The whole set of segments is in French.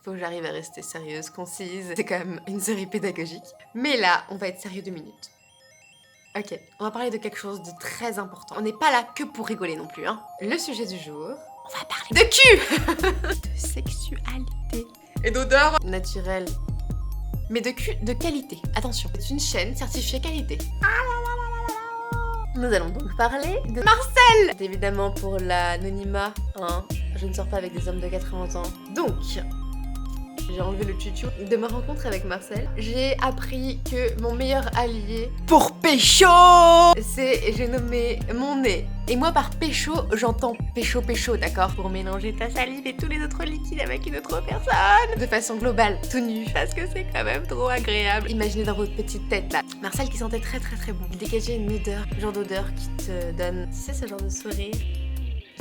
Faut que j'arrive à rester sérieuse, concise. C'est quand même une série pédagogique. Mais là, on va être sérieux 2 minutes. Ok, on va parler de quelque chose de très important. On n'est pas là que pour rigoler non plus, hein. Le sujet du jour, on va parler de cul de sexualité. Et d'odeur naturelle. Mais de cul de qualité. Attention, c'est une chaîne certifiée qualité. Nous allons donc parler de Marcel. C'est évidemment pour l'anonymat, hein. Je ne sors pas avec des hommes de 80 ans. Donc, j'ai enlevé le tutu. De ma rencontre avec Marcel, j'ai appris que mon meilleur allié pour pécho, j'ai nommé mon nez. Et moi par pécho, j'entends pécho, d'accord? Pour mélanger ta salive et tous les autres liquides avec une autre personne. De façon globale, tout nu. Parce que c'est quand même trop agréable. Imaginez dans votre petite tête là. Marcel qui sentait très bon. Il dégageait une odeur, le genre d'odeur qui te donne, tu sais, ce genre de sourire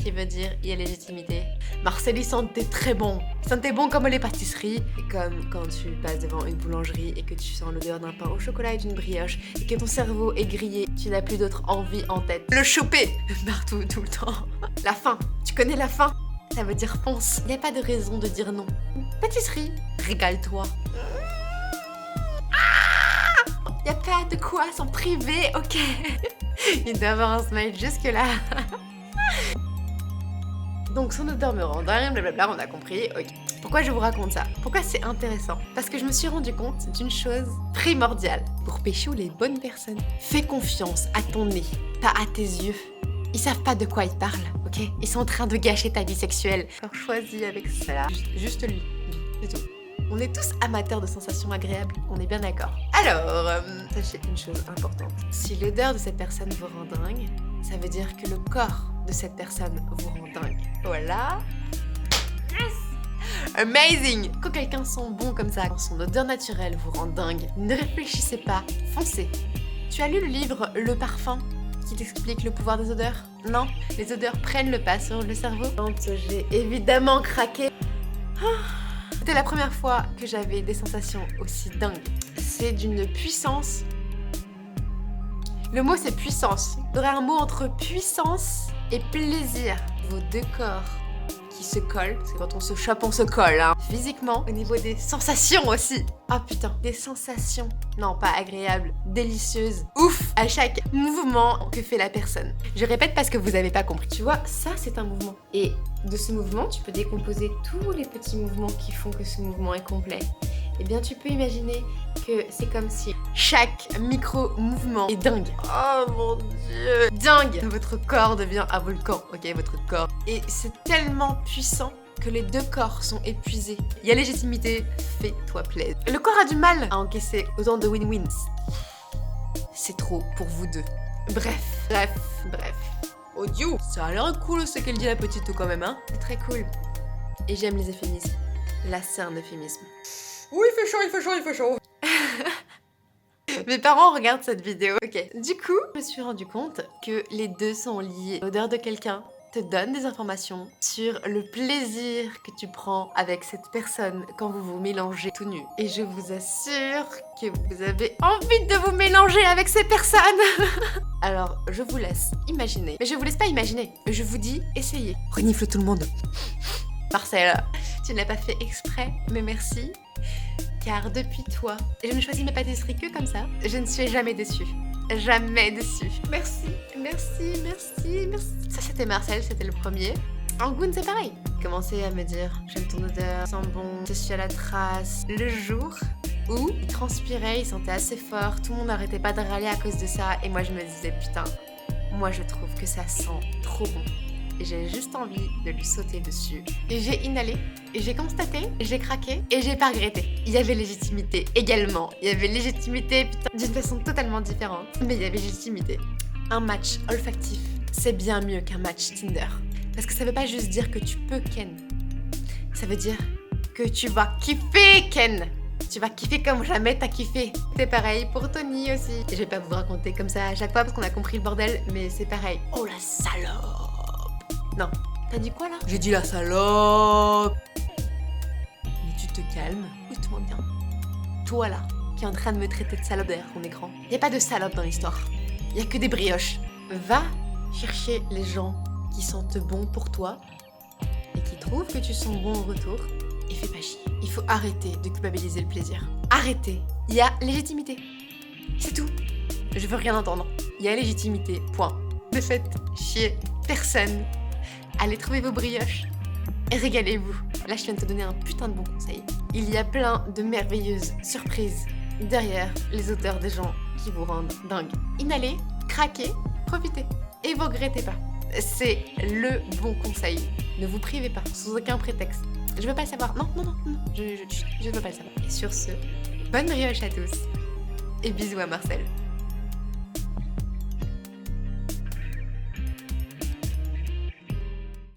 qui veut dire il y a légitimité. Marcel il sentait très bon. Il sentait bon comme les pâtisseries. Et comme quand tu passes devant une boulangerie et que tu sens l'odeur d'un pain au chocolat et d'une brioche et que ton cerveau est grillé, tu n'as plus d'autre envie en tête. Le choper partout, tout le temps. La faim. Tu connais la faim? Ça veut dire fonce. Il n'y a pas de raison de dire non. Pâtisserie. Régale-toi. Il n'y a pas de quoi s'en priver, ok? Il doit avoir un smile jusque là. Donc son odeur me rend dingue, blablabla, on a compris, ok. Pourquoi je vous raconte ça? Pourquoi c'est intéressant? Parce que je me suis rendu compte d'une chose primordiale. Pour pécho les bonnes personnes, fais confiance à ton nez, pas à tes yeux. Ils savent pas de quoi ils parlent, ok? Ils sont en train de gâcher ta vie sexuelle. Alors choisis avec cela, juste lui, c'est tout. On est tous amateurs de sensations agréables, on est bien d'accord. Alors, sachez une chose importante. Si l'odeur de cette personne vous rend dingue, ça veut dire que le corps de cette personne vous rend dingue. Voilà. Yes! Amazing! Quand quelqu'un sent bon comme ça, quand son odeur naturelle vous rend dingue, ne réfléchissez pas, foncez. Tu as lu le livre Le Parfum qui t'explique le pouvoir des odeurs? Non? Les odeurs prennent le pas sur le cerveau. Quand j'ai évidemment craqué. C'était la première fois que j'avais des sensations aussi dingues. C'est d'une puissance. Le mot c'est puissance. Il y aurait un mot entre puissance et plaisir. Vos deux corps qui se collent, parce que quand on se chope, on se colle, hein. Physiquement, au niveau des sensations aussi. Oh putain, des sensations. Non, pas agréables, délicieuses. Ouf, à chaque mouvement que fait la personne. Je répète parce que vous avez pas compris. Tu vois, ça c'est un mouvement. Et de ce mouvement, tu peux décomposer tous les petits mouvements qui font que ce mouvement est complet. Eh bien, tu peux imaginer que c'est comme si chaque micro-mouvement est dingue. Oh mon dieu! Dingue! Votre corps devient un volcan, ok? Votre corps. Et c'est tellement puissant que les deux corps sont épuisés. Il y a légitimité, fais-toi plaisir. Le corps a du mal à encaisser autant de win-wins. C'est trop pour vous deux. Bref. Oh Dieu, ça a l'air cool ce qu'elle dit la petite quand même, hein? C'est très cool. Et j'aime les euphémismes. Là, c'est un euphémisme. Oui, il fait chaud. Mes parents regardent cette vidéo. Ok. Du coup, je me suis rendu compte que les deux sont liés. L'odeur de quelqu'un te donne des informations sur le plaisir que tu prends avec cette personne quand vous vous mélangez tout nu. Et je vous assure que vous avez envie de vous mélanger avec ces personnes. Alors, je vous laisse imaginer. Mais je vous laisse pas imaginer. Je vous dis, essayez. Renifle tout le monde. Marcel, tu ne l'as pas fait exprès, mais merci. Car depuis toi, je ne choisis mes pâtisseries que comme ça. Je ne suis jamais déçue. Jamais déçue. Merci. Ça c'était Marcel, c'était le premier. Angoun c'est pareil. Commencez à me dire, j'aime ton odeur, sent bon, je suis à la trace. Le jour où il transpirait, il sentait assez fort, tout le monde n'arrêtait pas de râler à cause de ça. Et moi je me disais, putain, moi je trouve que ça sent trop bon. Et j'ai juste envie de lui sauter dessus. Et j'ai inhalé, et j'ai constaté, j'ai craqué, et j'ai pas regretté. Il y avait légitimité également. Il y avait légitimité, putain, d'une façon totalement différente. Mais il y avait légitimité. Un match olfactif, c'est bien mieux qu'un match Tinder. Parce que ça veut pas juste dire que tu peux ken. Ça veut dire que tu vas kiffer ken. Tu vas kiffer comme jamais t'as kiffé. C'est pareil pour Tony aussi. Et je vais pas vous raconter comme ça à chaque fois parce qu'on a compris le bordel, mais c'est pareil. Oh la salope! Non, t'as dit quoi là? J'ai dit la salope. Mais tu te calmes, écoute-moi bien. Toi là, qui est en train de me traiter de salope derrière ton écran. Y a pas de salope dans l'histoire. Y a que des brioches. Va chercher les gens qui sentent bon pour toi et qui trouvent que tu sens bon en retour. et fais pas chier. Il faut arrêter de culpabiliser le plaisir. Arrêtez. Il y a légitimité. C'est tout. Je veux rien entendre. Il y a légitimité, point. Ne faites chier personne. Allez trouver vos brioches et régalez-vous. Là, je viens de te donner un putain de bon conseil. Il y a plein de merveilleuses surprises derrière les auteurs des gens qui vous rendent dingue. Inhalez, craquez, profitez. Et vous regrettez pas. C'est le bon conseil. Ne vous privez pas, sous aucun prétexte. Je veux pas le savoir. Non, je veux pas le savoir. Et sur ce, bonne brioche à tous. Et bisous à Marcel.